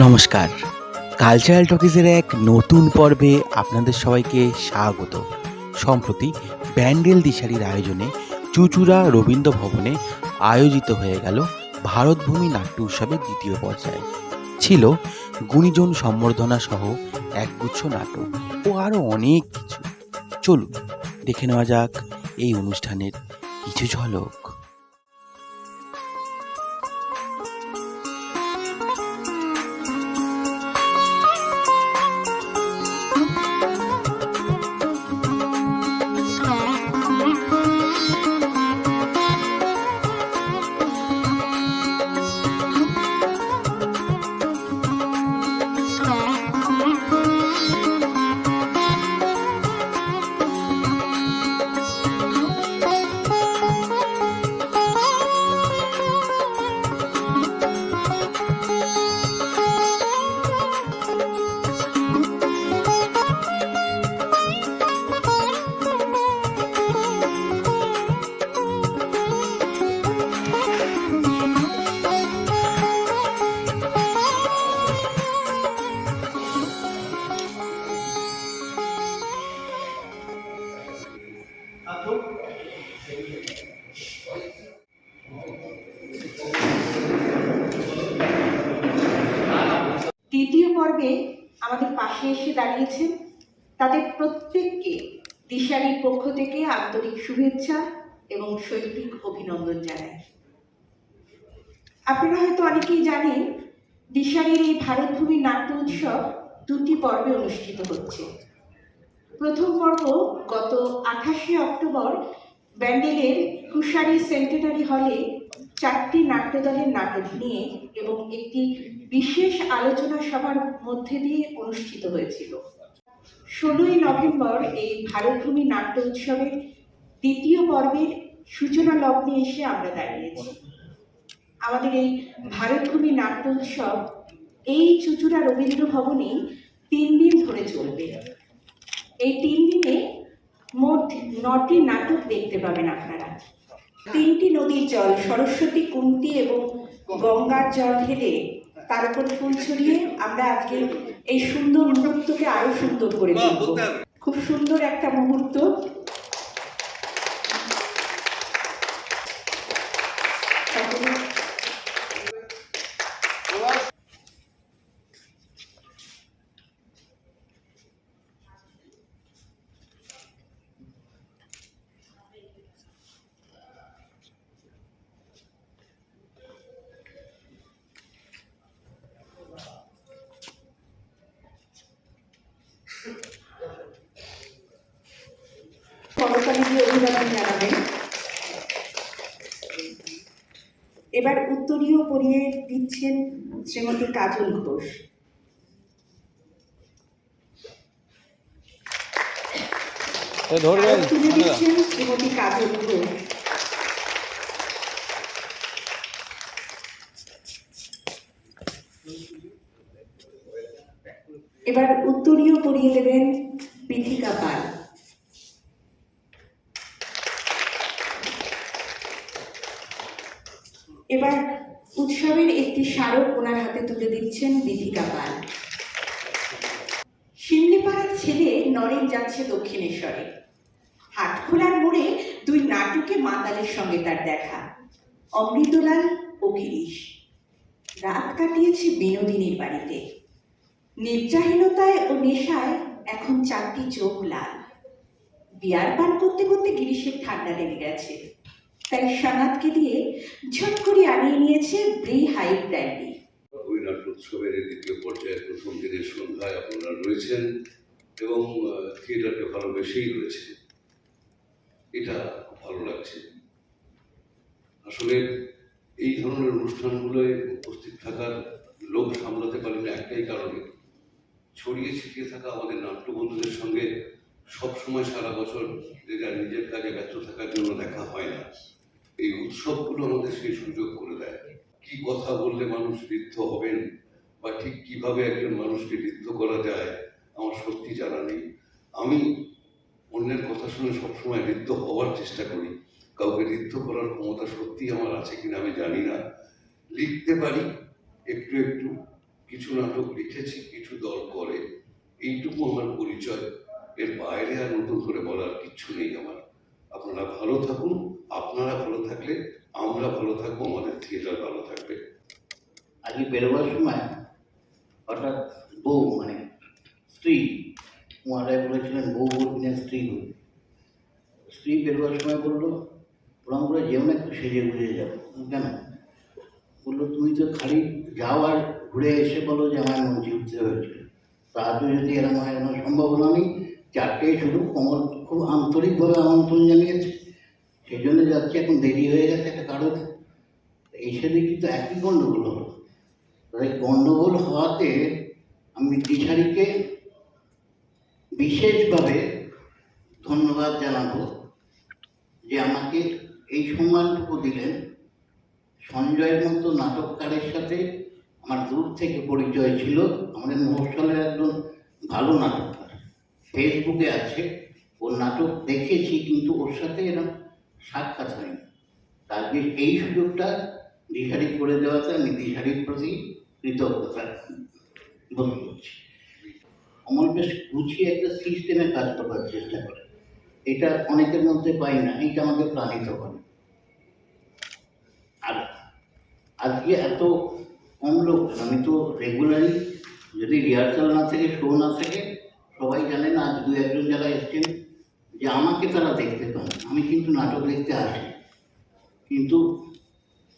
নমস্কার, কালচারাল টকিজের এক নতুন পর্বে আপনাদের সবাইকে স্বাগত। সম্প্রতি ব্যান্ডেল দিশারির আয়োজনে চুঁচুড়া রবীন্দ্র ভবনে আয়োজিত হয়ে গেল ভারতভূমি নাট্য উৎসবের দ্বিতীয় পর্যায়ে। ছিল গুণীজন সম্বর্ধনা সহ একগুচ্ছ নাটক ও আরও অনেক কিছু। চলুন দেখে নেওয়া যাক এই অনুষ্ঠানের কিছু ঝলক। দ্বিতীয় পর্বে আমাদের পাশে এসে দাঁড়িয়েছেন তাদের প্রত্যেককে দিশারির পক্ষ থেকে আন্তরিক শুভেচ্ছা এবং শৈল্পিক অভিনন্দন জানাই। আপনারা হয়তো অনেকেই জানেন দিশারির এই ভারতভূমি নাট্য উৎসব দুটি পর্বে অনুষ্ঠিত হচ্ছে। প্রথম পর্ব গত 28শে অক্টোবর ব্যান্ডেলের কুশারি সেন্টেনারি হলে 4টি নাট্যদলের নাটক নিয়ে এবং একটি বিশেষ আলোচনা সভার মধ্যে দিয়ে অনুষ্ঠিত হয়েছিল। 16ই নভেম্বর এই ভারতভূমি নাট্য উৎসবের দ্বিতীয় পর্বের সূচনা লগ্নে এসে আমরা দাঁড়িয়েছি। আমাদের এই ভারতভূমি নাট্য উৎসব এই চুঁচুড়া রবীন্দ্র ভবনেই 3 দিন ধরে চলবে। এই 3 দিনে মোট 9টি নাটক দেখতে পাবেন আপনারা। 3টি নদীর জল সরস্বতী, কুন্তি এবং গঙ্গার জল ঢেলে তার উপর ফুল ছড়িয়ে আমরা আজকে এই সুন্দর মুহূর্তকে আরো সুন্দর করে তুলব। খুব সুন্দর একটা মুহূর্ত। অভিনন্দন জানাবেন। এবার উত্তরীয় পরিয়ে দিচ্ছেন শ্রীমতী কাজল ঘোষ। তুলে দিচ্ছেন শ্রীমতী কাজল ঘোষ। এবার উত্তরীয় পরিয়ে দেবেন বিথিকা পাল। এবার উৎসবের একটি স্মারক ওনার হাতে তুলে দিচ্ছেন বিথিকা পাল। শিমলিপাড়ার ছেলে নরেন যাচ্ছে দক্ষিণেশ্বরে। হাটখোলার মোড়ে 2 নাটকে মাতালের সঙ্গে তার দেখা। অমৃতলাল ও গিরিশ রাত কাটিয়েছে বিনোদিনীর বাড়িতে। নির্যাহীনতায় ও নেশায় এখন 4টি চোখ লাল। বিয়ার পান করতে করতে গিরিশের ঠান্ডা লেগে গেছে, তাই সানাতকে দিয়ে ঝট করে আনিয়ে নিয়েছে ব্রি হাই ব্র্যান্ডি। ওই নাট্য উৎসবের দ্বিতীয় পর্যায়ের প্রথম দিনের সন্ধ্যায় আপনারা রয়েছেন এবং থিয়েটারকে ভালোবেসেই রয়েছে। এটা খুব ভালো লাগছে। আসলে এই ধরনের অনুষ্ঠানগুলোয় উপস্থিত থাকার লোক সামলাতে পারি না একটাই কারণে, ছড়িয়ে ছিটিয়ে থাকা আমাদের নাট্য বন্ধুদের সঙ্গে সবসময় সারা বছর যেটা নিজের কাজে ব্যস্ত থাকার জন্য দেখা হয় না। এই উৎসবগুলো আমাদের সেই সুযোগ করে দেয়। কি কথা বললে মানুষ ঋদ্ধ হবেন বা ঠিক কিভাবে একজন মানুষকে ঋদ্ধ করা যায় আমার সত্যি জানা নেই। আমি অন্যের কথা শুনে সবসময় ঋদ্ধ হওয়ার চেষ্টা করি, কাউকে ঋদ্ধ করার ক্ষমতা সত্যি আমার আছে কিনা আমি জানি না। লিখতে পারি একটু একটু, কিছু নাটক লিখেছি, কিছু দল করে, এইটুকু আমার পরিচয়। এর বাইরে আর নতুন করে বলার কিচ্ছু নেই আমার। আপনারা ভালো থাকুন, আপনারা ভালো থাকলে আমরা ভালো থাকবো, আমাদের থিয়েটার ভালো থাকবে। আজকে বেরোবার সময় হঠাৎ বউ মানে স্ত্রী, মহারাজ বলেছিলেন বউ বলবি না স্ত্রী বলবি। স্ত্রী বেরোবার সময় বললো প্রণাম করে যেও না, একটু সেজে গুজে যাবো। কেন? বললো তুমি তো খালি যাও আর ঘুরে এসে বলো যে আমার মঞ্চে উঠতে হয়েছিল। তাহলে যদি এরকম হয়, কোনো সম্ভাবনা নেই। চারটে শুধু কমল খুব আন্তরিকভাবে আমন্ত্রণ জানিয়েছে, সেই জন্য যাচ্ছি। এখন দেরি হয়ে গেছে একটা কারণ, এসে দেখি তো একই গণ্ডগোল হলো। তাই গণ্ডগোল হওয়াতে আমি দিশারিকে বিশেষভাবে ধন্যবাদ জানাবো যে আমাকে এই সম্মানটুকু দিলেন। সঞ্জয়ের মতো নাটককারের সাথে আমার দূর থেকে পরিচয় ছিল। আমাদের মফস্বলের একজন ভালো নাটককার ফেসবুকে আছে, ওর নাটক দেখেছি, কিন্তু ওর সাথে এরকম সাক্ষাৎ হয়নি। তার এই সুযোগটা দিশারি করে দেওয়াতে আমি দিশারির প্রতি কৃতজ্ঞতা বোধ করছি। আমার বেশ গুছিয়ে একটা সিস্টেমে কাজ করবার চেষ্টা করে, এটা অনেকের মধ্যে পাই না, এইটা আমাকে প্রাণিত করে। আর আজকে এত কম লোক, আমি তো রেগুলারই, যদি রিহার্সাল না থেকে শো না থেকে, সবাই জানেন আজ দু একজন যারা এসছেন যে আমাকে তারা দেখতে পান, আমি কিন্তু নাটক দেখতে আসি। কিন্তু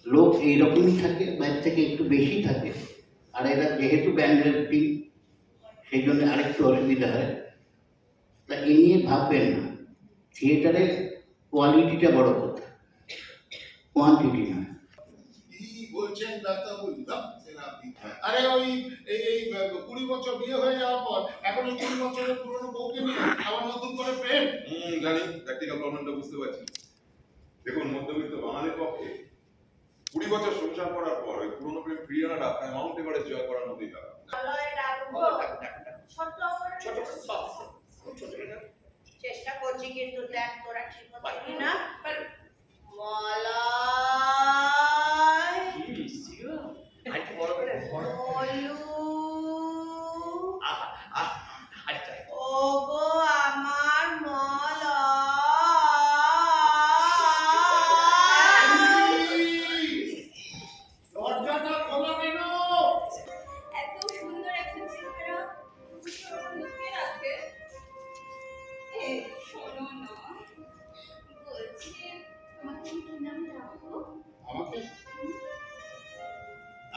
লোক এইরকমই থাকে, বাইরে থেকে একটু বেশি থাকে। আর এরা যেহেতু ব্যান্ডের টিম, সেই জন্য আরেকটু অসুবিধা হয়। তা এই নিয়ে ভাববেন না, থিয়েটারের কোয়ালিটিটা বড় কথা, কোয়ান্টিটি না। কি বলছেন ডাক্তারবাবু? আরে ওই এই 20 বছর বিয়ে হয়ে যাওয়ার পর এখন ওই 20 বছরের পুরনো বউকে নিয়ে আবার নতুন করে প্রেম। জানি, প্র্যাকটিক্যাল প্রবলেমটা বুঝতে পারছি। দেখুন, মধ্যবিত্ত বাঙালির পক্ষে 20 বছর সংসার করার পর ওই পুরনো প্রেম ফিরিয়ে আনাটা প্রায় মাউন্ট এভারেস্ট জয় করার মতোই ব্যাপার। চেষ্টা করছি, কিন্তু দেখ তোরা ঠিক হচ্ছে না। ওগো আমার দরজাটা খোলা কেন? এত সুন্দর একটা চেহারা লুকিয়ে রাখে। এই শোনো না, বলছি তোমাকে আমি কি নাম রাখবো? আমাকে?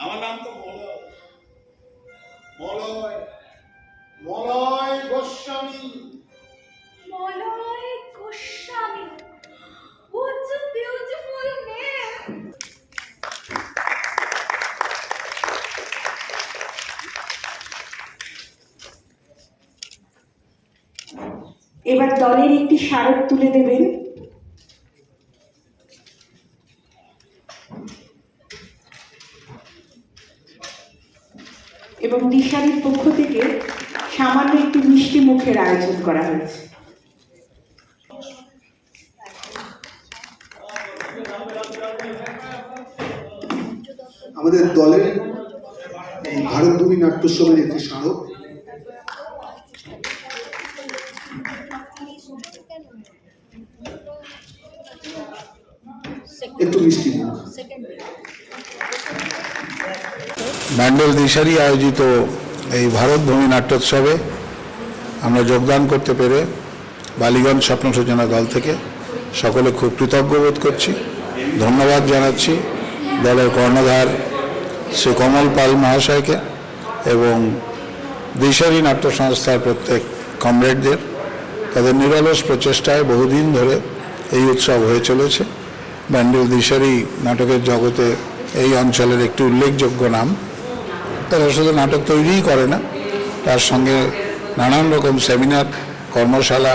আমার নাম তো Malay. Malay, Malay Goswami. Malay Goswami. What's a beautiful name! এবার দলের একটি স্মারক তুলে দেবেন। এবং দিশারির পক্ষ থেকে সামান্য একটি মিষ্টি মুখের আয়োজন করা হয়েছে। আমাদের দলের এই ভারতভূমি নাট্যোৎসবের একটি স্মারক। একটু মিষ্টি মুখ। ব্যান্ডেল দিশারি আয়োজিত এই ভারতভূমি নাট্যোৎসবে আমরা যোগদান করতে পেরে বালিগঞ্জ স্বপ্ন সূচনা দল থেকে সকলে খুব কৃতজ্ঞ বোধ করছি, ধন্যবাদ জানাচ্ছি দলের কর্ণধার শ্রী কমল পাল মহাশয়কে এবং দিশারি নাট্য সংস্থার প্রত্যেক কমরেডদের। তাদের নিরলস প্রচেষ্টায় বহুদিন ধরে এই উৎসব হয়ে চলেছে। ব্যান্ডেল দিশারি নাটকের জগতে এই অঞ্চলের একটি উল্লেখযোগ্য নাম। তারা শুধু নাটক তৈরিই করে না, তার সঙ্গে নানান রকম সেমিনার, কর্মশালা,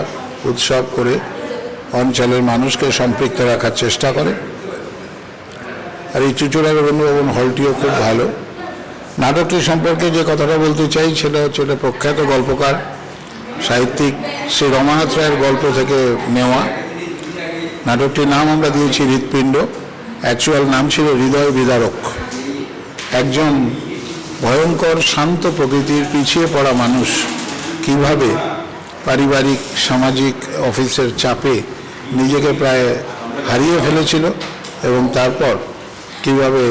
উৎসব করে অঞ্চলের মানুষকে সম্পৃক্ত রাখার চেষ্টা করে। আর এই চুঁচুড়া রবীন্দ্রভবন হলটিও খুব ভালো। নাটকটি সম্পর্কে যে কথাটা বলতে চাই সেটা হচ্ছে, এটা প্রখ্যাত গল্পকার সাহিত্যিক শ্রী রমানাথ রায়ের গল্প থেকে নেওয়া। নাটকটির নাম আমরা দিয়েছি হৃৎপিণ্ড, অ্যাকচুয়াল নাম ছিল হৃদয় বিদারক। একজন ভয়ঙ্কর শান্ত প্রকৃতির পিছিয়ে পড়া মানুষ কিভাবে পারিবারিক সামাজিক অফিসের চাপে নিজেকে প্রায় হারিয়ে ফেলেছিল এবং তারপর কিভাবে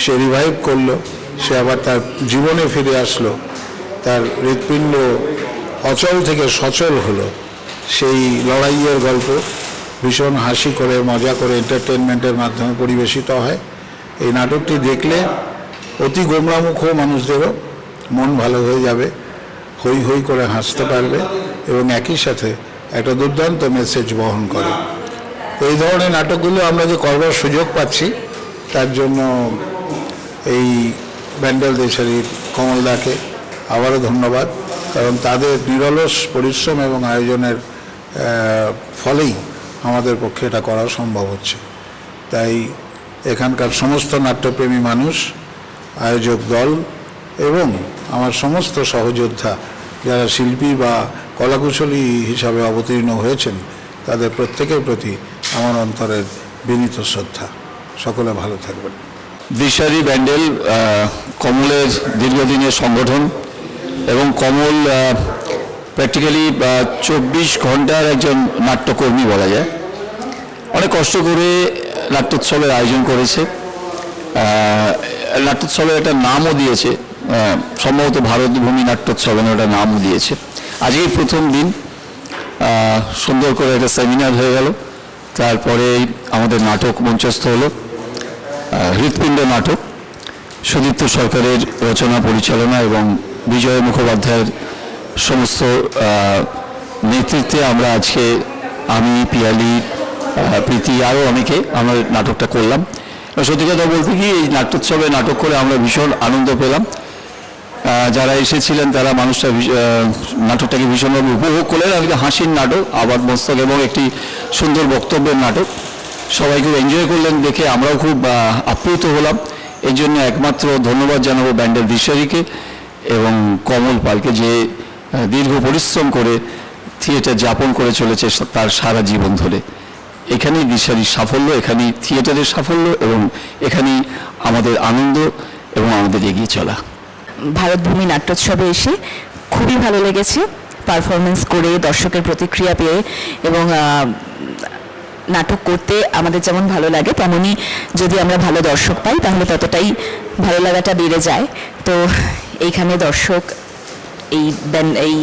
সে রিভাইভ করলো, সে আবার তার জীবনে ফিরে আসলো, তার হৃৎপিণ্ড অচল থেকে সচল হলো, সেই লড়াইয়ের গল্প ভীষণ হাসি করে মজা করে এন্টারটেনমেন্টের মাধ্যমে পরিবেশিত হয়। এই নাটকটি দেখলে অতি গোমরামুখ মানুষদেরও মন ভালো হয়ে যাবে, হই হই করে হাসতে পারবে এবং একই সাথে একটা দুর্দান্ত মেসেজ বহন করে। এই ধরনের নাটকগুলো আমরা যে করবার সুযোগ পাচ্ছি তার জন্য এই ব্যান্ডেল দেশারির কমলদাকে আবারও ধন্যবাদ, কারণ তাদের নিরলস পরিশ্রম এবং আয়োজনের ফলেই আমাদের পক্ষে এটা করা সম্ভব হচ্ছে। তাই এখানকার সমস্ত নাট্যপ্রেমী মানুষ, আয়োজক দল এবং আমার সমস্ত সহযোদ্ধা যারা শিল্পী বা কলাকুশলী হিসাবে অবতীর্ণ হয়েছেন তাদের প্রত্যেকের প্রতি আমার অন্তরের বিনীত শ্রদ্ধা। সকলে ভালো থাকবেন। দিশারি ব্যান্ডেল কমলের দীর্ঘদিনের সংগঠন এবং কমল প্র্যাকটিক্যালি 24 ঘন্টার একজন নাট্যকর্মী বলা যায়। অনেক কষ্ট করে নাট্যোৎসবের আয়োজন করেছে, নাট্যোৎসবের একটা নামও দিয়েছে, সম্ভবত ভারতভূমি নাট্যোৎসবে একটা নামও দিয়েছে। আজকেই প্রথম দিন সুন্দর করে একটা সেমিনার হয়ে গেল, তারপরে আমাদের নাটক মঞ্চস্থ হলো, হৃৎপিণ্ড নাটক, সুদীপ্ত সরকারের রচনা পরিচালনা এবং বিজয় মুখোপাধ্যায়ের সমস্ত নেতৃত্বে আমরা আজকে আমি, পিয়ালি, প্রীতি আরও অনেকে আমরা নাটকটা করলাম। সত্যি কথা বলতে কি এই নাট্যোৎসবে নাটক করে আমরা ভীষণ আনন্দ পেলাম। যারা এসেছিলেন তারা নাটকটাকে ভীষণভাবে উপভোগ করলেন। আমি হাসির নাটক, আবাদ মস্তক এবং একটি সুন্দর বক্তব্যের নাটক, সবাই খুব এনজয় করলেন দেখে আমরাও খুব আপ্লুত হলাম। এই জন্য একমাত্র ধন্যবাদ জানাবো ব্যান্ডেল দিশারিকে এবং কমল পালকে, যে দীর্ঘ পরিশ্রম করে থিয়েটার যাপন করে চলেছে তার সারা জীবন ধরে। এখানেই দিশারির সাফল্য, এখানেই থিয়েটারের সাফল্য এবং এখানেই আমাদের আনন্দ এবং আমাদের এগিয়ে চলা। ভারতভূমি নাট্যোৎসবে এসে খুবই ভালো লেগেছে, পারফরমেন্স করে দর্শকের প্রতিক্রিয়া পেয়ে এবং নাটক করতে আমাদের যেমন ভালো লাগে তেমনি যদি আমরা ভালো দর্শক পাই তাহলে ততটাই ভালো লাগাটা বেড়ে যায়। তো এইখানে দর্শক এই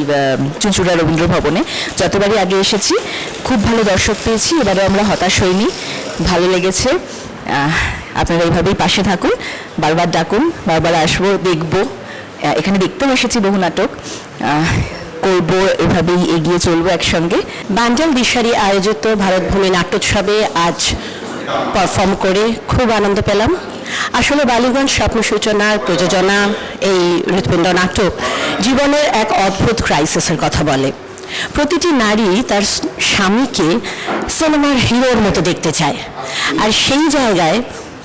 চুঁচুড়া রবীন্দ্র ভবনে যতবারই আগে এসেছি খুব ভালো দর্শক পেয়েছি, এবারে আমরা হতাশ হইনি, ভালো লেগেছে। আপনারা এইভাবেই পাশে থাকুন, বারবার ডাকুন, বারবার আসবো, দেখবো। এখানে দেখতেও এসেছি বহু নাটক, করবো, এভাবেই এগিয়ে চলবো একসঙ্গে। ব্যান্ডেল দিশারি আয়োজিত ভারতভূমি নাট্যোৎসবে আজ পারফর্ম করে খুব আনন্দ পেলাম। আসলে বালিগঞ্জ স্বপ্ন সূচনার প্রযোজনা এই হৃৎপিণ্ড নাটক জীবনের এক অদ্ভুত ক্রাইসিসের কথা বলে। প্রতিটি নারী তার স্বামীকে সিনেমার হিরোর মতো দেখতে চায়, আর সেই জায়গায়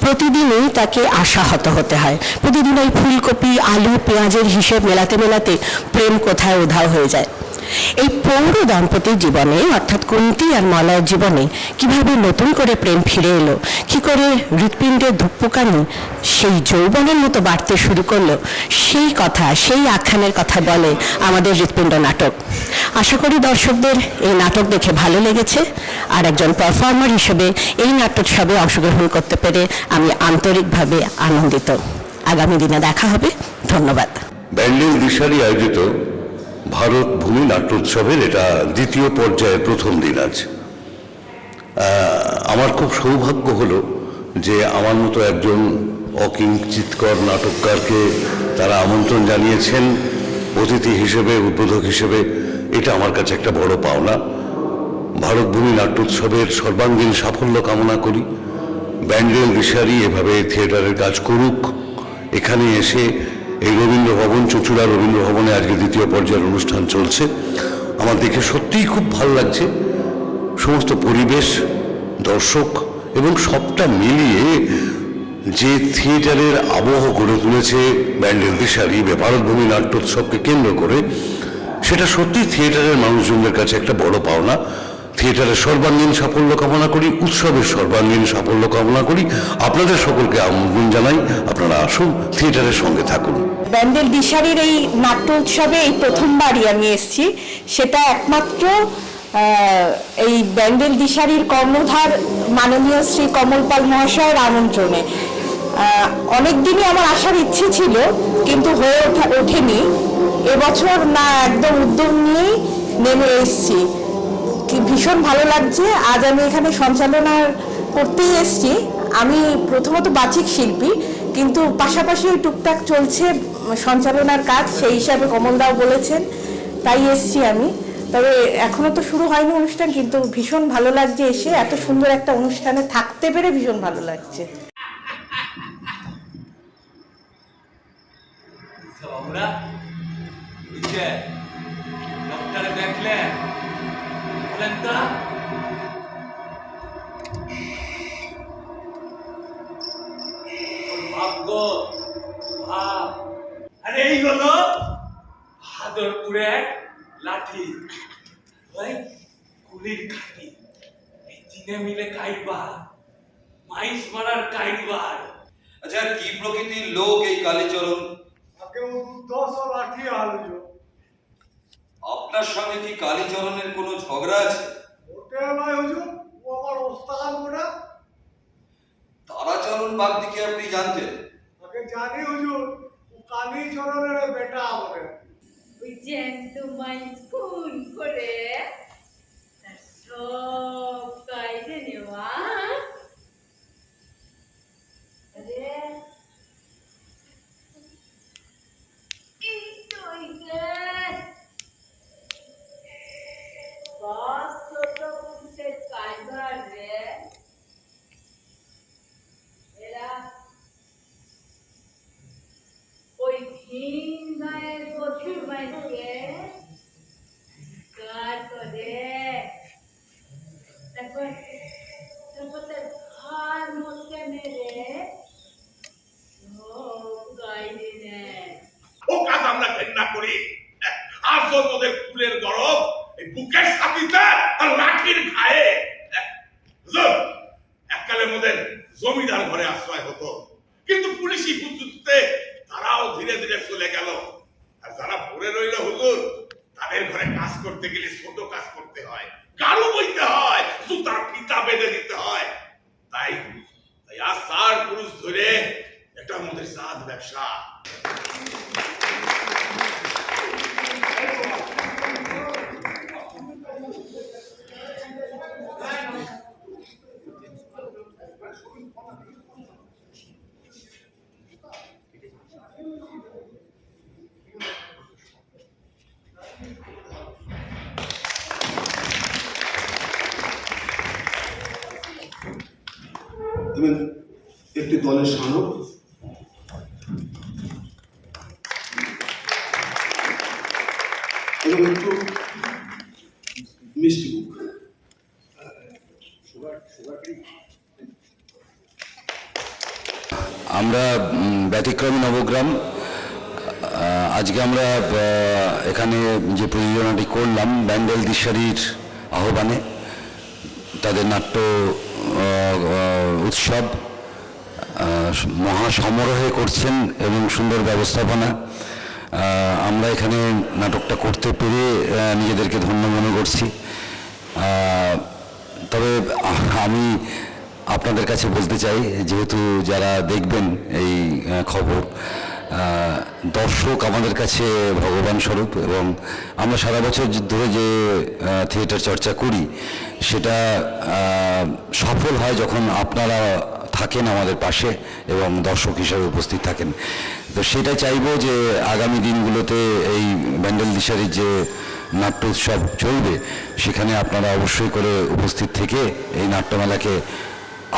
প্রতিদিনই তাকে আশাহত হতে হয়। প্রতিদিন ওই ফুলকপি, আলু, পেঁয়াজের হিসেব মেলাতে মেলাতে প্রেম কোথায় উধাও হয়ে যায়। এই পৌর দম্পতির জীবনে অর্থাৎ কুন্তী আর মলয়ের জীবনে কিভাবে নতুন করে প্রেম ফিরে এলো, কি করে হৃৎপিণ্ডের ধুকপুকানি সেই যৌবনের মতো বাড়তে শুরু করলো, সেই কথা, সেই আখ্যানের কথা বলে আমাদের হৃৎপিণ্ড নাটক। আশা করি দর্শকদের এই নাটক দেখে ভালো লেগেছে, আর একজন পারফর্মার হিসেবে এই নাট্যোৎসবে অংশগ্রহণ করতে পেরে আমি আন্তরিকভাবে আনন্দিত। আগামী দিনে দেখা হবে। ধন্যবাদ। ব্যান্ডেল দিশারি আয়োজিত ভারত ভূমি নাট্যোৎসবের এটা দ্বিতীয় পর্যায়ের প্রথম দিন আজ। আমার খুব সৌভাগ্য হলো যে আমার মতো একজন অকিঞ্চিৎকর নাটককারকে তারা আমন্ত্রণ জানিয়েছেন অতিথি হিসেবে, উদ্বোধক হিসেবে। এটা আমার কাছে একটা বড় পাওনা। ভারতভূমি নাট্যোৎসবের সর্বাঙ্গীন সাফল্য কামনা করি। ব্যান্ডেল দিশারি এভাবে থিয়েটারের কাজ করুক। এখানে এসে এই রবীন্দ্র ভবন, চুঁচুড়া রবীন্দ্র ভবনে আজকে দ্বিতীয় পর্যায়ের অনুষ্ঠান চলছে। আমার দেখে সত্যিই খুব ভালো লাগছে। সমস্ত পরিবেশ, দর্শক এবং সবটা মিলিয়ে যে থিয়েটারের আবহ গড়ে তুলেছে ব্যান্ডেল দিশারি ভারতভূমি নাট্যোৎসবকে কেন্দ্র করে, সেটা সত্যি থিয়েটারের মানুষজনদের কাছে একটা বড় পাওনা। থিয়েটারের সর্বাঙ্গীন সাফল্য কামনা করি, উৎসবের সর্বাঙ্গীন সাফল্য কামনা করি। আপনাদের সকলকে আমন্ত্রণ জানাই, আপনারা আসুন, থিয়েটারের সঙ্গে থাকুন। ব্যান্ডেল দিশারির এই নাট্য উৎসবে এই প্রথমবারই আমি এসেছি, সেটা একমাত্র এই ব্যান্ডেল দিশারির কর্ণধার মাননীয় শ্রী কমল পাল মহাশয়ের আমন্ত্রণে। অনেক দিনই আমার আসার ইচ্ছে ছিল, কিন্তু হয়ে ওঠেনি। এবছর না একদম উদ্যোগ নিয়েই নেমে এসেছি, ভীষণ ভালো লাগছে। আজ আমি এখানে সঞ্চালনা করতেই এসেছি। আমি প্রথমত বাচিক শিল্পী, কিন্তু পাশাপাশি টুকটাক চলছে সঞ্চালনার কাজ, সেই হিসাবে কমলদাও বলেছেন, তাই এসেছি আমি। তবে এখনো তো শুরু হয়নি অনুষ্ঠান, কিন্তু ভীষণ ভালো লাগছে এসে, এত সুন্দর একটা অনুষ্ঠানে থাকতে পেরে ভীষণ ভালো লাগছে। আরে এই হলো ভাদরপুরের লাঠি, ওই কুলির খাটি, এই তিনে মিলে কাইবার, মাইস মারার কাইবার। আচ্ছা, কি প্রকৃতির লোক এই কালীচরণ? লাঠি আলো, আপনার সঙ্গে কি কালীচরণের কোনো ঝগড়া আছে? তারাচরণ বাগদিকে আপনি জানতেন? জানি হুজুর, কালীচরণের বেটা বলে। ওই জ্যান্ত মাইন্ড খুন করে তার সব কায়দে নেওয়া। আরে এই তো বস ছোট পুলিশের কাইবার রে, এরা ওই ভিন গায়ের বধুর মাইকে কার করে, তারপর তার ভার মধ্যে মেরে গাইলে নেয়। ও কাজ আমরা ঘৃণা করি। আসল ওদের ফুলের গরব এই বুকের সাথীতে আর লাঠির ঘায়ে। এককালে মোদের জমিদার ঘরে আশ্রয় হতো, কিন্তু পুলিশি কুচুতে তারাও ধীরে ধীরে চলে গেল। আর যারা পড়ে রইল হুজুর, তাদের ঘরে কাজ করতে গেলে ছোট কাজ করতে হয়, গাড়ু বইতে হয়, জুতার ফিতা বেঁধে দিতে হয়। তাই আজ 4 পুরুষ ধরে এটা আমাদের সাদ ব্যবসা। এবং একটি দলের শানক এবং একটু মিষ্টি মুখ। আমরা ব্যতিক্রমী নবগ্রাম, আজকে আমরা এখানে যে প্রযোজনাটি করলাম ব্যান্ডেল দিশারির আহ্বানে, তাদের নাট্য উৎসব মহা সমারোহে করছেন এবং সুন্দর ব্যবস্থাপনা। আমরা এখানে নাটকটা করতে পেরে নিজেদেরকে ধন্য মনে করছি। তবে আমি আপনাদের কাছে বলতে চাই, যেহেতু যারা দেখবেন এই খবর, দর্শক আমাদের কাছে ভগবান স্বরূপ, এবং আমরা সারা বছর ধরে যে থিয়েটার চর্চা করি সেটা সফল হয় যখন আপনারা থাকেন আমাদের পাশে এবং দর্শক হিসাবে উপস্থিত থাকেন। তো সেটা চাইবো যে আগামী দিনগুলোতে এই ব্যান্ডেল দিশারির যে নাট্য উৎসব চলবে সেখানে আপনারা অবশ্যই করে উপস্থিত থেকে এই নাট্যমেলাকে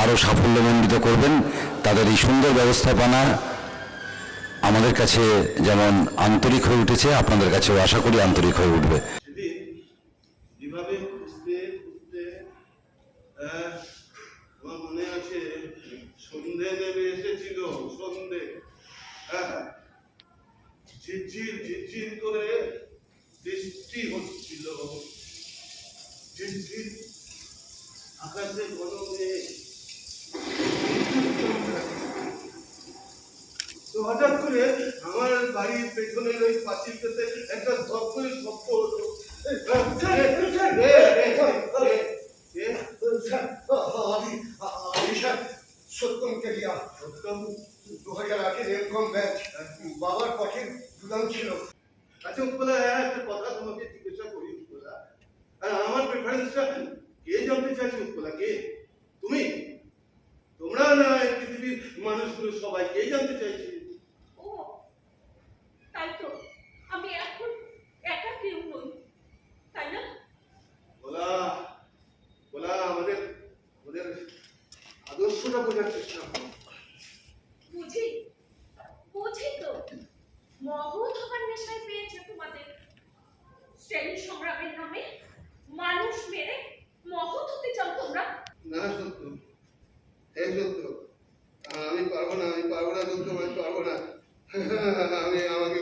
আরও সাফল্যমণ্ডিত করবেন। তাদের এই সুন্দর ব্যবস্থাপনা আমাদের কাছে যেমন আন্তরিক হয়ে উঠেছে, আপনাদের কাছেও আশা করি আন্তরিক হয়ে উঠবে। যেভাবে খুঁজতে খুঁজতে আমার মনে আছে সন্ধে নেমে এসেছিল, সন্ধে ঝিরঝির ঝিরঝির করে বৃষ্টি হচ্ছিল, ঝিরঝির আকাশে ঘন মেঘ। তো হঠাৎ করে আমার বাড়ির পেছনের ওই পাঁচিলটাতে একটা ধপধপের শব্দ হলো। সত্যম কেলিয়া, সত্যম 2008-এর এরকম ব্যাচ, বাবার পথের দুলাম ছিল। আচ্ছা উৎপলা, একটা কথা তোমাকে জিজ্ঞাসা করি উৎপলা, আমার প্রেফারেন্সটা কে জানতে চাইছে উৎপলা? কে? তুমি? তোমরা না পৃথিবীর মানুষগুলো সবাই কে জানতে চাইছে? ও তাই তো, আমি এখন একা কেউ নই, তাই না? বলা বলা আমাদের আমাদের আদর্শটা বোঝার চেষ্টা করো। বুঝি বুঝি তো, মহৎ হবার নেশায় পেয়েছে তোমাদের। শ্রেণী সংগ্রামের নামে মানুষ মেরে মহৎ হতে চাও তোমরা। না সত্য, হ্যাঁ সত্য, আমি পারবো না, আমি পারবো না সত্য, আমি পারবো না। আমাকে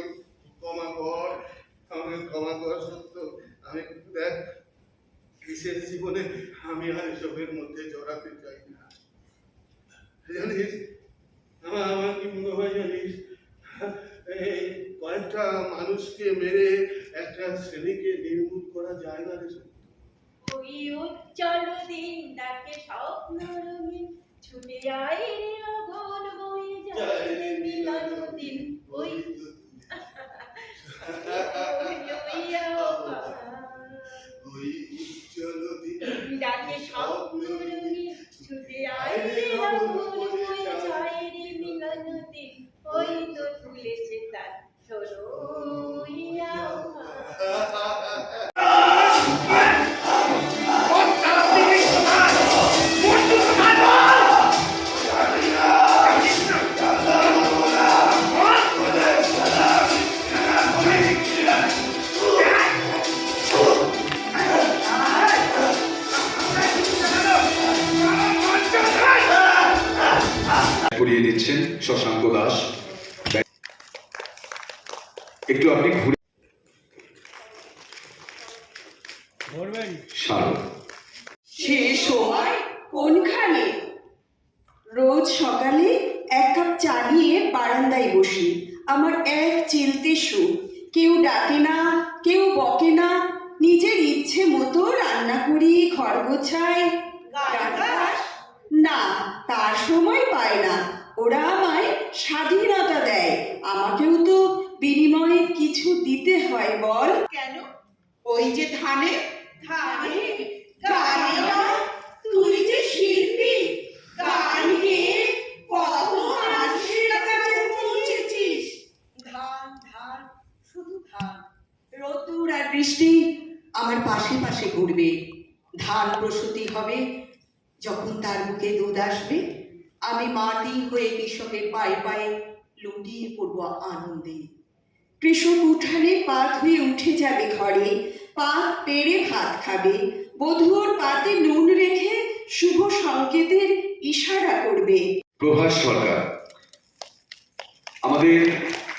ক্ষমা কর, আমাকে ক্ষমা কর সত্য। আমি দেখ, কিসের জীবনে আমি আর এসবের মধ্যে জড়াতে চাই না। জানিস আমার কি মনে হয় জানিস, এই কয়েকটা মানুষকে মেরে একটা শ্রেণীকে নির্মূল করা যায় না রে সত্য। ওই উজ্জ্বল দিন ডাকে স্বপ্ন রঙিন, ছুটে আয় রে অগণ বয়ে যায় রে মিলন দিন। ওই ওই উজ্জ্বল দিন ডাকে স্বপ্ন রঙিন, ছুটে আয় রে অগণ বয়ে যায় রে মিলন দিন। ওই তো তুলেছে তার সরইয়া করিয়ে দিচ্ছেন শশাঙ্ক দাস। একটু আপনি ঘুরে সে সময় কোনখানে? রোজ সকালে এক কাপ চা নিয়ে বারান্দায় বসি, আমার এক চিলতে সুখ। কেউ ডাকে না, কেউ বকে না, নিজের ইচ্ছে মতো রান্না করি, ঘর গোছাই। না, তার সময় পায় না। ওরা আমায় স্বাধীনতা দেয়, আমাকেও তো বিনিময়ে কিছু দিতে হয় বল। কেন? ওই যে ধানে ধানে গানে না, তুই যে শিল্পী, গান গেয়ে কত মানুষের কাছে পৌঁছেছিস। ধান ধান, শুধু ধান। রোদ্দুর আর বৃষ্টি আমার পাশে পাশে ঘুরবে। ধান প্রসূতি হবে, যখন তার বুকে দুধ আসবে, আমি মাটি হয়ে কৃষকের পায়ে পায়ে লুটিয়ে পড়ব আনন্দে। কৃষক উঠানে পা ধুয়ে উঠে যাবে ঘরে, পাত পেড়ে ভাত খাবে, বধূ ওর পাতে নুন রেখে শুভ সংকেতের ইশারা করবে। প্রভাস সরকার। আমাদের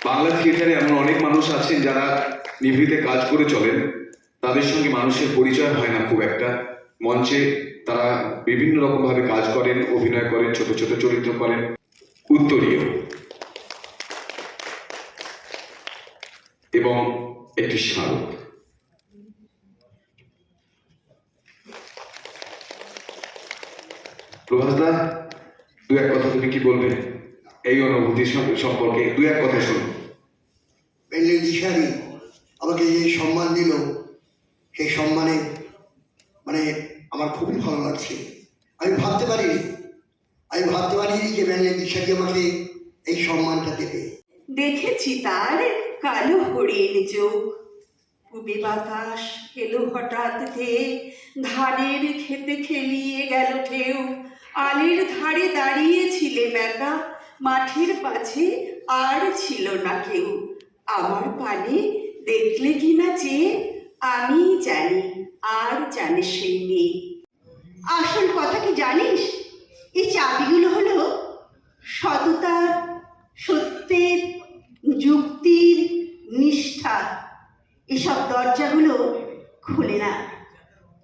বাংলা থিয়েটারে এমন অনেক মানুষ আছেন যারা নিভৃতে কাজ করে চলেন, তাদের সঙ্গে মানুষের পরিচয় হয় না খুব একটা। মঞ্চে তারা বিভিন্ন রকম ভাবে কাজ করেন, অভিনয় করেন, ছোট ছোট চরিত্র করেন। উত্তরীয় এবং একটি স্মারক। প্রভাসদা, দু এক কথা তুমি কি বলবে এই অনুভূতি সম্পর্কে? দু এক কথা শুনুন। ব্যান্ডেল দিশারি আমাকে যে সম্মান দিল, সেই সম্মানে মানে আমার খুবই ভালো লাগছে। আমি ভাবতে পারিনি যে ব্যান্ডেল দিশারি আমাকে এই সম্মানটা দেবে। দেখেছি তার কালো হরিণ চোখ, পূবে বাতাস এলো হঠাৎ ধেয়ে, ধানের খেতে খেলিয়ে গেল ঢেউ। আলের ধারে দাঁড়িয়েছিলে একা, মাঠের পাছে আর ছিল না কেউ। আমার পানে দেখলে কিনা চেয়ে, আমি জানি আর জানে সেই মেয়ে। আসল কথা কি জানিস? এই চাবিগুলো হলো সততা, সত্যের, যুক্তির, নিষ্ঠা। এসব দরজাগুলো খুলে না,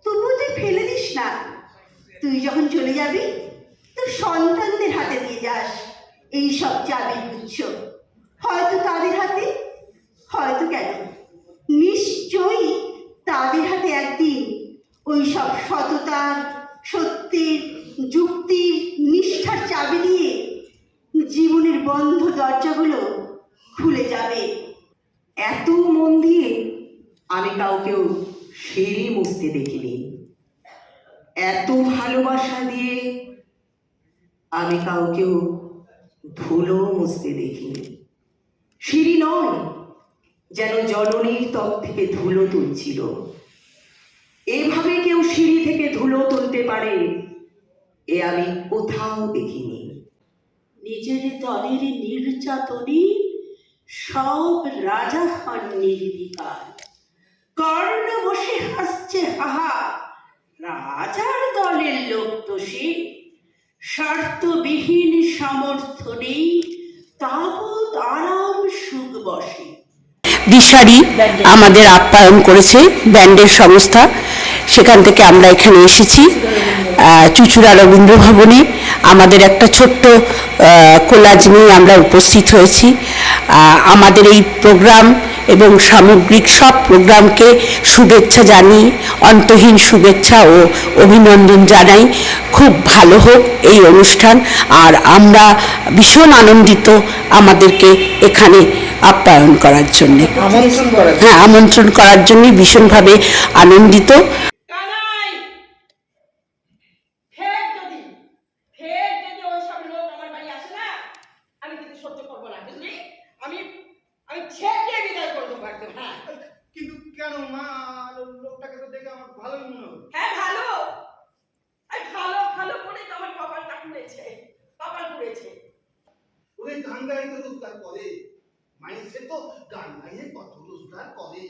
তবুও তুই ফেলে দিস না। তুই যখন চলে যাবি তোর সন্তানদের হাতে দিয়ে যাস এই সব চাবির গুচ্ছ। হয়তো তাদের হাতে, হয়তো কেন নিশ্চয়ই তাদের হাতে একদিন ওই সব সততার, সত্যের, যুক্তির, নিষ্ঠার চাবি দিয়ে জীবনের বন্ধ দরজাগুলো খুলে যাবে। এত মন দিয়ে আমি কাউকেও সিঁড়ি মুছতে দেখিনি, এত ভালোবাসা দিয়ে আমি কাউকেও ধুলো মুছতে দেখিনি। সিঁড়ি নয়, যেন জননীর ত্বক থেকে ধুলো তুলছিল। এভাবে কেউ সিঁড়ি থেকে ধুলো তুলতে পারে এ আমি কোথাও দেখিনি। নিজের দলের নির্যাতনে সব রাজা হন নির্বিকার। কর্ণ বসে হাসছে হাহা, রাজার দলের লোক তো সে। স্বার্থবিহীন সামর্থ্য নেই, তাবৎ আরাম সুখ বসে। দিশারি আমাদের আপ্যায়ন করেছে ব্যান্ডের সংস্থা, সেখান থেকে আমরা এখানে এসেছি চুঁচুড়া রবীন্দ্র ভবনে। আমাদের একটা ছোট্ট কোলাজ নিয়ে আমরা উপস্থিত হয়েছি। আমাদের এই প্রোগ্রাম এবং সামগ্রিক সব প্রোগ্রামকে শুভেচ্ছা জানিয়ে অন্তহীন শুভেচ্ছা ও অভিনন্দন জানাই। খুব ভালো হোক এই অনুষ্ঠান, আর আমরা ভীষণ আনন্দিত আমাদেরকে এখানে আপ্যায়ন করার জন্য, হ্যাঁ আমন্ত্রণ করার জন্য ভীষণভাবে আনন্দিত। কিন্তু কেন মা, লোকটাকে তো দেখে আমার ভালোই মনে হলো। হ্যাঁ ভালো, ভালো ভালো করে তো আমার কপালটা পুড়েছে, কপাল পুড়েছে। ওরে গান গাইয়ে তো রোজগার করে, মাইসে তো গান গাইয়ে কত রোজগার করে।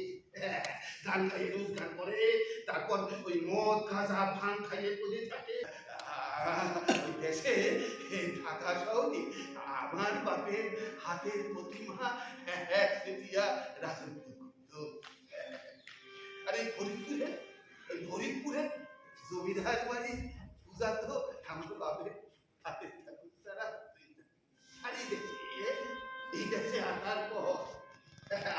গান গাইয়ে রোজগার করে, তারপর ওই মদ গাঁজা ভাঙ খাইয়ে পড়ে থাকে। দেশে ঢাকা শহরে আমার বাপের হাতের প্রতিমা দিয়া রাজনীতি করত। আর এই ফরিদপুরে জমিদার বাড়ি পূজা তো আমার বাপের হাতের ঠাকুর ছাড়া। আর এই দেশে আসার পর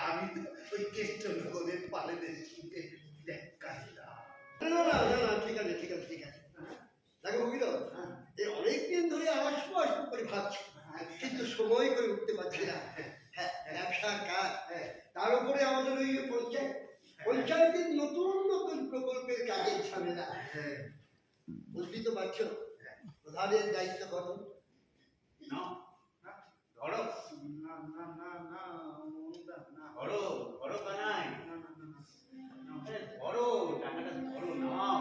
আমি তো ওই কৃষ্ণনগরের পালেদের সঙ্গে দেখা দিলাম। না না না, ঠিক আছে ঠিক আছে ঠিক আছে। দেখো বুঝল, এই অনেকদিন ধরে আসবো আসবো করে ভাবছি, কিন্তু সময় করে উঠতে পারছি না। ব্যবসার কাজ, তার উপরে আমাদের ওই পঞ্চায়েতের নতুন নতুন প্রকল্পের কাজের ঝামেলা। বুঝলি তো পারছো, প্রধানের দায়িত্ব কত ধরো না না না না ধরো ধরো কানাই, ধরো টাকাটা ধরো, নাও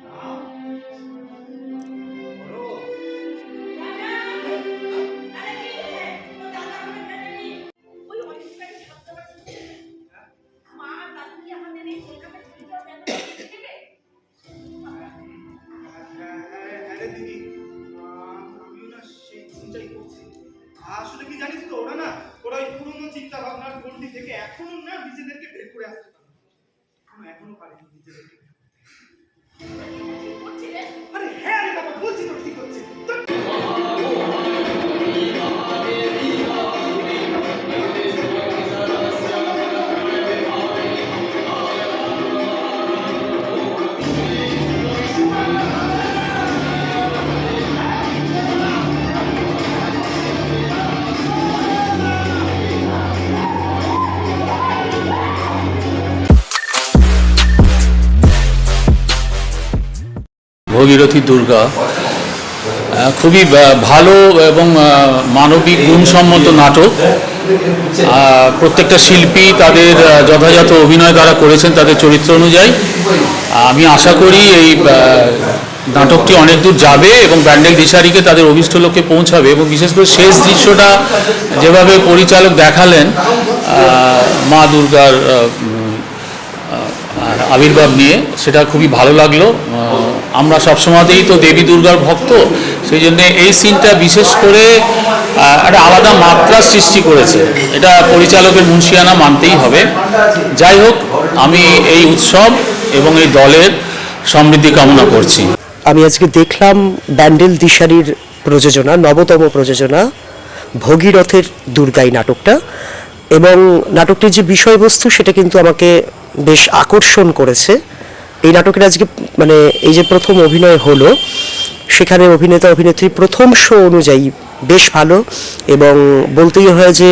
নাও ধরো। আসলে কি জানিস তো, ওরা ওই পুরোনো চিন্তা ভাবনার গন্ডি থেকে এখনো না নিজেদেরকে বের করে আসতে পারে, এখনো পারেনি নিজেদেরকে। আরে হ্যাঁ রে বাবা, বলছি তো ঠিক হচ্ছে। ভগীরথী দুর্গা খুবই ভালো এবং মানবিক গুণসম্মত নাটক। প্রত্যেকটা শিল্পী তাদের যথাযথ অভিনয় তারা করেছেন তাদের চরিত্র অনুযায়ী। আমি আশা করি এই নাটকটি অনেক দূর যাবে এবং ব্যান্ডেল দিশারিকে তাদের অভিষ্ট লক্ষ্যে পৌঁছাবে, এবং বিশেষ করে শেষ দৃশ্যটা যেভাবে পরিচালক দেখালেন মা দুর্গার আবির্ভাব নিয়ে, সেটা খুবই ভালো লাগলো। আমরা সবসময়তেই তো দেবী দুর্গার ভক্ত, সেই জন্য এই সিনটা বিশেষ করে একটা আলাদা মাত্রা সৃষ্টি করেছে, এটা পরিচালকের মুন্সিয়ানা মানতেই হবে। যাই হোক, আমি এই উৎসব এবং এই দলের সমৃদ্ধি কামনা করছি। আমি আজকে দেখলাম ব্যান্ডেল দিশারির প্রযোজনা, নবতম প্রযোজনা ভগীরথের দুর্গাই নাটকটা, এবং নাটকটির যে বিষয়বস্তু সেটা কিন্তু আমাকে বেশ আকর্ষণ করেছে। এই নাটকের আজকে মানে এই যে প্রথম অভিনয় হলো, সেখানে অভিনেতা অভিনেত্রী প্রথম শো অনুযায়ী বেশ ভালো, এবং বলতেই হয় যে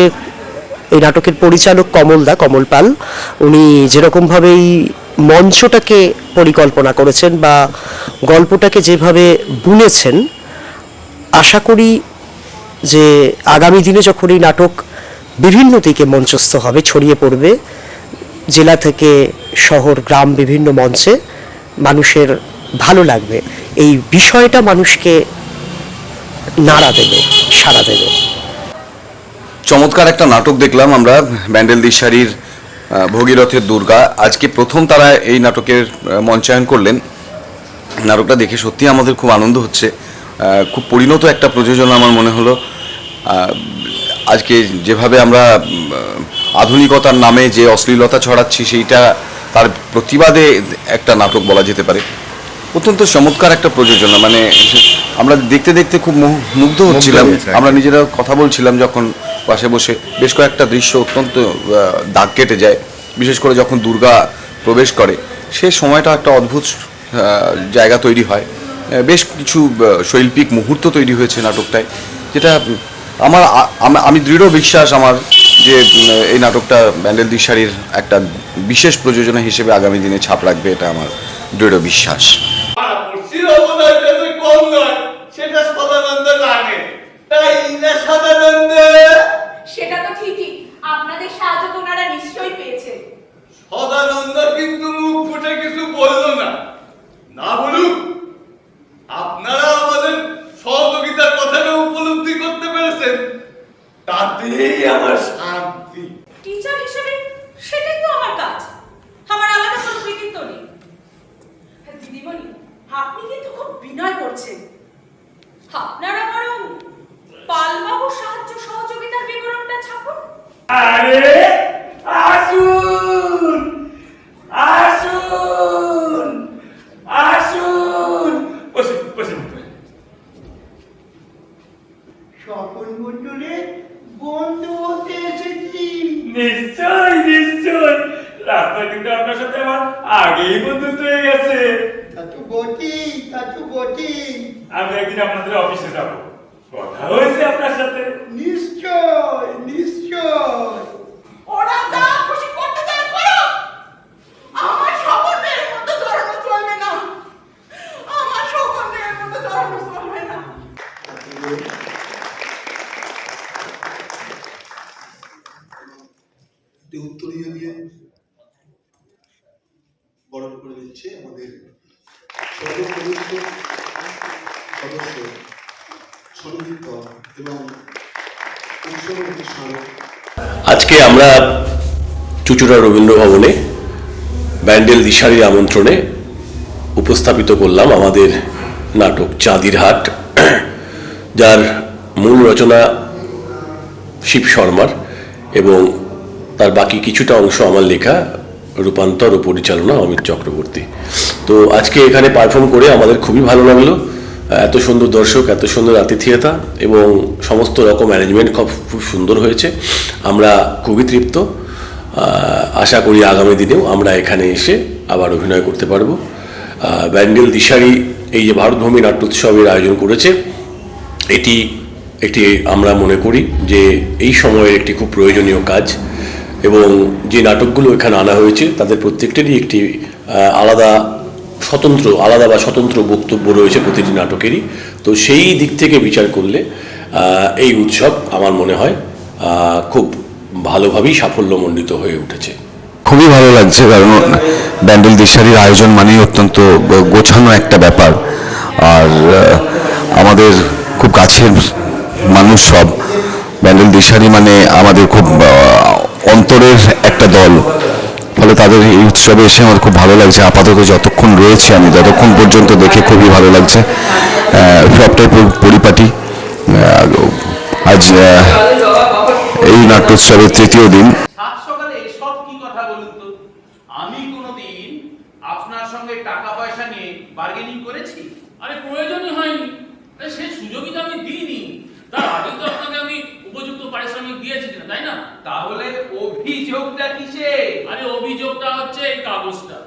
এই নাটকের পরিচালক কমল পাল, উনি যেরকমভাবে এই মঞ্চটাকে পরিকল্পনা করেছেন বা গল্পটাকে যেভাবে বুনেছেন, আশা করি যে আগামী দিনে যখন এই নাটক বিভিন্ন দিকে মঞ্চস্থ হবে, ছড়িয়ে পড়বে জেলা থেকে শহর গ্রাম বিভিন্ন মঞ্চে, মানুষের ভালো লাগবে। এই বিষয়টা মানুষকে নাড়া দেবে, সাড়া দেবে। চমৎকার একটা নাটক দেখলাম আমরা, ব্যান্ডেল দিশারির ভগীরথের দুর্গা। আজকে প্রথম তারা এই নাটকের মঞ্চায়ন করলেন। নাটকটা দেখে সত্যি আমাদের খুব আনন্দ হচ্ছে। খুব পরিণত একটা প্রযোজনা আমার মনে হলো। আজকে যেভাবে আমরা আধুনিকতার নামে যে অশ্লীলতা ছড়াচ্ছি, সেইটা তার প্রতিবাদে একটা নাটক বলা যেতে পারে। অত্যন্ত চমৎকার একটা প্রযোজনা, মানে আমরা দেখতে দেখতে খুব মুগ্ধ হচ্ছিলাম। আমরা নিজেরা কথা বলছিলাম যখন পাশে বসে, বেশ কয়েকটা দৃশ্য অত্যন্ত দাগ কেটে যায়, বিশেষ করে যখন দুর্গা প্রবেশ করে, সে সময়টা একটা অদ্ভুত জায়গা তৈরি হয়। বেশ কিছু শৈল্পিক মুহূর্ত তৈরি হয়েছে নাটকটায়, যেটা আমি দৃঢ় বিশ্বাস আমার যে এই নাটকটা ব্যান্ডেল দিশারির একটা বিশেষ প্রযোজনা হিসেবে আগামী দিনে ছাপ রাখবে, এটা আমার দৃঢ় বিশ্বাস। সেটা তো ঠিকই, আপনাদের সাহায্য তো ওনারা নিশ্চয়ই পেয়েছে। সদানন্দ কিন্তু মুখ ফুটে কিছু বললো না, না বলুক, আপনারা আমাদের সহযোগিতার কথাটা উপলব্ধি করতে পেরেছেন, তাতেই আমার শান্তি। টিচার হিসেবে সেটাই তো আমার কাজ, আমার আলাদা কোনো কৃতিত্ব নেই। দিদিমণি, আপনি কিন্তু খুব বিনয় করছেন। আপনারা বরং পালবাবুর সাহায্য সহযোগিতার বিবরণটা ছাপুন। আরে আসুন আসুন আসুন, বসুন বসুন। সকল মন্ডলে বন্ধু হতে এসেছি। নিশ্চয় নিশ্চয়, রাস্তায় কিন্তু আপনার সাথে আমার আগেই বন্ধুত্ব হয়ে গেছে। তা তো বটি। আমি একদিন আপনাদের অফিসে যাবো, কথা হয়েছে আপনার সাথে। নিশ্চয় নিশ্চয়। ওরা যা খুশি করতে চায় করো, আমার সকল মেয়ের মধ্যে জড়ানো চলবে না, আমার সকল মেয়ের মধ্যে জড়ানো চলবে না। উত্তরীয় দিয়ে বরণ করে দিচ্ছে আমাদের সর্বকনিষ্ঠ সদস্য সঙ্গীত এবং উৎসবমুখী স্মারক। আজকে আমরা চুঁচুড়া রবীন্দ্র ভবনে ব্যান্ডেল দিশারির আমন্ত্রণে উপস্থাপিত করলাম আমাদের নাটক চাঁদির হাট, যার মূল রচনা শিব শর্মার এবং তার বাকি কিছুটা অংশ আমার লেখা, রূপান্তর ও পরিচালনা অমিত চক্রবর্তী। তো আজকে এখানে পারফর্ম করে আমাদের খুবই ভালো লাগলো। এত সুন্দর দর্শক, এত সুন্দর আতিথেয়তা এবং সমস্ত রকম অ্যারেঞ্জমেন্ট খুব সুন্দর হয়েছে। আমরা খুবই তৃপ্ত। আশা করি আগামী দিনেও আমরা এখানে এসে আবার অভিনয় করতে পারবো। ব্যান্ডেল দিশারি এই যে ভারতভূমি নাট্যোৎসবের আয়োজন করেছে, এটি একটি আমরা মনে করি যে এই সময়ের একটি খুব প্রয়োজনীয় কাজ, এবং যে নাটকগুলো এখানে আনা হয়েছে তাদের প্রত্যেকটারই একটি আলাদা বা স্বতন্ত্র বক্তব্য রয়েছে প্রতিটি নাটকেরই। তো সেই দিক থেকে বিচার করলে এই উৎসব আমার মনে হয় খুব ভালোভাবেই সাফল্যমণ্ডিত হয়ে উঠেছে। খুবই ভালো লাগছে, কারণ ব্যান্ডেল দিশারির আয়োজন মানেই অত্যন্ত গোছানো একটা ব্যাপার, আর আমাদের খুব কাছের মানুষ সব। ব্যান্ডেল দিশারি মানে আমাদের খুব অন্তরের একটা দল, ফলে তাদের এই উৎসবে এসে আমার খুব ভালো লাগছে। আপাতত যতক্ষণ রয়েছে, আমি যতক্ষণ পর্যন্ত দেখে খুবই ভালো লাগছে। সবটাই পরিপাটি। আজ এই নাট্যোৎসবের তৃতীয় দিন। সকালে এসব কি কথা বলুন তো? আমি কোনোদিন আপনার সঙ্গে টাকা পয়সা নিয়ে বার্গেনিং করেছি? আরে প্রয়োজনই হয়নি, সেই সুযোগই তো আমি দিইনি। তার আগে তো আপনাকে আমি উপযুক্ত পারিশ্রমিক দিয়েছি না, তাই না? তাহলে অভিযোগটা কিসে? আরে অভিযোগটা হচ্ছে এই কাগজটা।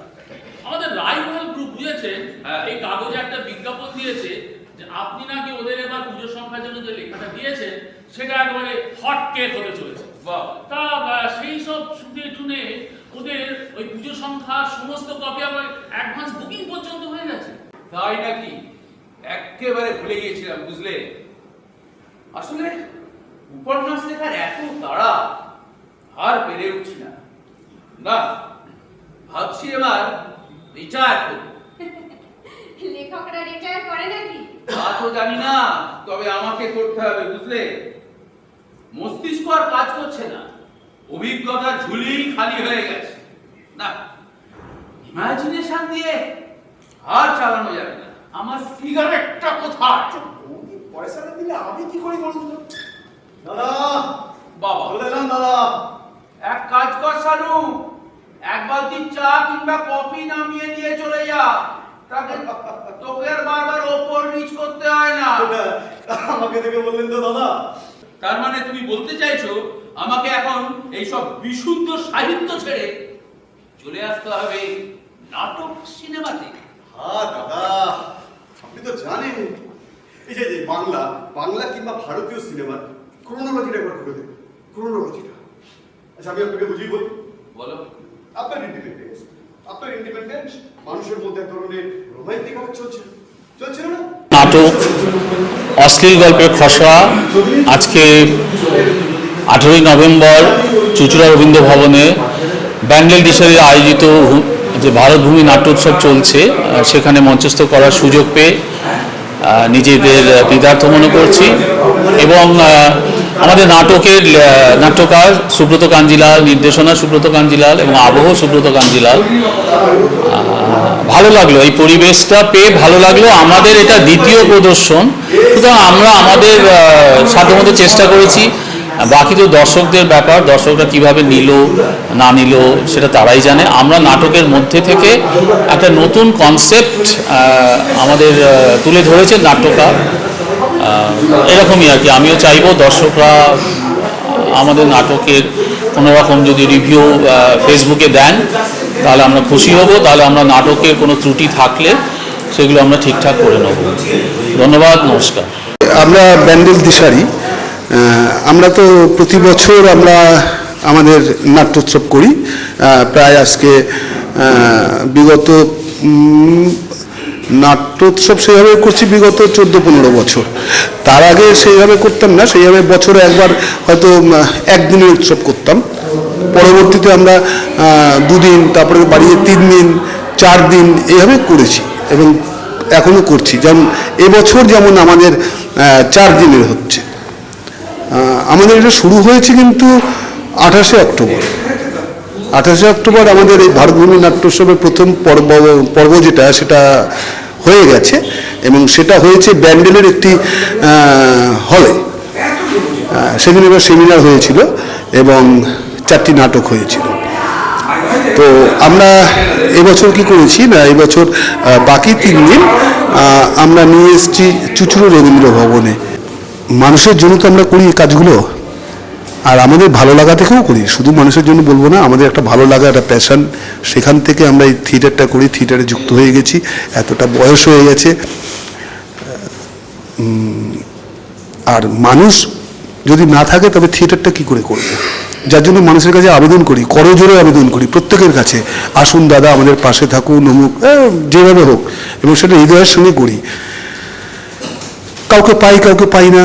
আমাদের রাইভাল গ্রুপ বুঝেছে, এই কাগজে একটা বিজ্ঞাপন দিয়েছে যে আপনি নাকি ওদের এবার পুজো সংখ্যার জন্য যে লেখাটা দিয়েছেন সেটা একেবারে হট কেক হতে চলেছে। তা সেই সব শুনে টুনে ওদের ওই পুজো সংখ্যার সমস্ত কপি আবার অ্যাডভান্স বুকিং পর্যন্ত হয়ে গেছে। তাই নাকি? একেবারে ভুলে গিয়েছিলাম, বুঝলে। আসলে উপন্যাস লেখার এত তাড়া, আর পেরে উঠছি না। না, ভাবছি এবার রিটায়ার করব। লেখকরা রিটায়ার করে নাকি? তা তো জানি না, তবে আমাকে করতে হবে, বুঝলে। মস্তিষ্ক আর কাজ করছে না, অভিজ্ঞতার ঝুলি খালি হয়ে গেছে। না, ইমাজিনেশন দিয়ে আর চালানো যাবে না। আমার সিগারেটটা কোথায়? পয়সা না দিলে আমি কি করি বলুন তো? দাদা, বাবা চলে যান দাদা। এক কাজ কর শানু, এক বালতি চা কিংবা কফি নামিয়ে নিয়ে চলে যা। তাকে তোকে আর বারবার ওপর নিচ করতে হয় না। আমাকে দেখে বললেন তো দাদা? তার মানে তুমি বলতে চাইছো আমাকে এখন এইসব বিশুদ্ধ সাহিত্য ছেড়ে চলে আসতে হবে নাটক সিনেমাতে? হ্যাঁ দাদা, আপনি তো জানেন এই যে বাংলা কিংবা ভারতীয় সিনেমার ক্রোনোলজিটা একবার করে দেবেন, ক্রোনোলজিটা। আচ্ছা, আমি আপনাকে বুঝিয়ে বলি। বলো। আপনার ইন্ডিপেন্ডেন্স মানুষের মধ্যে এক ধরনের রোমান্টিক আবেগ চলছিল না? নাটক অশ্লীল গল্পের খসড়া আজকে 18ই নভেম্বর চুঁচুড়া রবীন্দ্র ভবনে ব্যান্ডেল দিশারির আয়োজিত যে ভারতভূমি নাট্যোৎসব চলছে সেখানে মঞ্চস্থ করার সুযোগ পেয়ে নিজেদের কৃতার্থ মনে করছি। এবং আমাদের নাটকের নাট্যকার সুব্রত কাঞ্জিলাল, নির্দেশনা সুব্রত কাঞ্জিলাল এবং আবহ সুব্রত কাঞ্জিলাল। ভালো লাগলো, এই পরিবেশটা পেয়ে ভালো লাগলো। আমাদের এটা দ্বিতীয় প্রদর্শন, সুতরাং আমরা আমাদের সাধ্যমতো চেষ্টা করেছি। বাকি তো দর্শকদের ব্যাপার, দর্শকরা কিভাবে নিল না নিল সেটা তারাই জানে। আমরা নাটকের মধ্যে থেকে একটা নতুন কনসেপ্ট আমাদের তুলে ধরেছে নাট্যকার, এরকমই আর কি। আমিও চাইবো দর্শকরা আমাদের নাটকের কোনো রকম যদি রিভিউ ফেসবুকে দেন তাহলে আমরা খুশি হব। তাহলে আমরা নাটকের কোনো ত্রুটি থাকলে সেগুলো আমরা ঠিকঠাক করে নেব। ধন্যবাদ, নমস্কার। আমরা ব্যান্ডেল দিশারি, আমরা তো প্রতি বছর আমরা আমাদের নাট্যোৎসব করি। প্রায় আজকে বিগত নাট্যোৎসব সেইভাবে করছি বিগত 14-15 বছর। তার আগে সেইভাবে করতাম না, সেইভাবে বছরে একবার হয়তো একদিনের উৎসব করতাম। পরবর্তীতে আমরা 2 দিন, তারপরে বাড়িয়ে 3 দিন, 4 দিন এইভাবে করেছি এবং এখনও করছি। যেমন এবছর যেমন আমাদের 4 দিনের হচ্ছে। আমাদের এটা শুরু হয়েছে কিন্তু 28শে অক্টোবর। 28শে অক্টোবর আমাদের এই ভারতভূমি নাট্যোৎসবের প্রথম পর্ব যেটা সেটা হয়ে গেছে এবং সেটা হয়েছে ব্যান্ডেলের একটি হলে। সেদিন এবার সেমিনার হয়েছিল এবং 4টি নাটক হয়েছিল। তো আমরা এবছর কি করেছি না, এবছর বাকি 3 দিন আমরা নিয়ে এসেছি চুঁচুড়া রবীন্দ্র ভবনে। মানুষের জন্য তো আমরা করি এই কাজগুলো, আর আমাদের ভালো লাগা থেকেও করি। শুধু মানুষের জন্য বলবো না, আমাদের একটা ভালো লাগা, একটা প্যাশন, সেখান থেকে আমরা এই থিয়েটারটা করি। থিয়েটারে যুক্ত হয়ে গেছি, এতটা বয়স হয়ে গেছে। আর মানুষ যদি না থাকে তবে থিয়েটারটা কি করে করবো? যার জন্য মানুষের কাছে আবেদন করি, করজোরে আবেদন করি প্রত্যেকের কাছে, আসুন দাদা আমাদের পাশে থাকুন, অমুক যেভাবে হোক, এবং সেটা হৃদয়ের সঙ্গে করি। কাউকে পাই, কাউকে পাই না।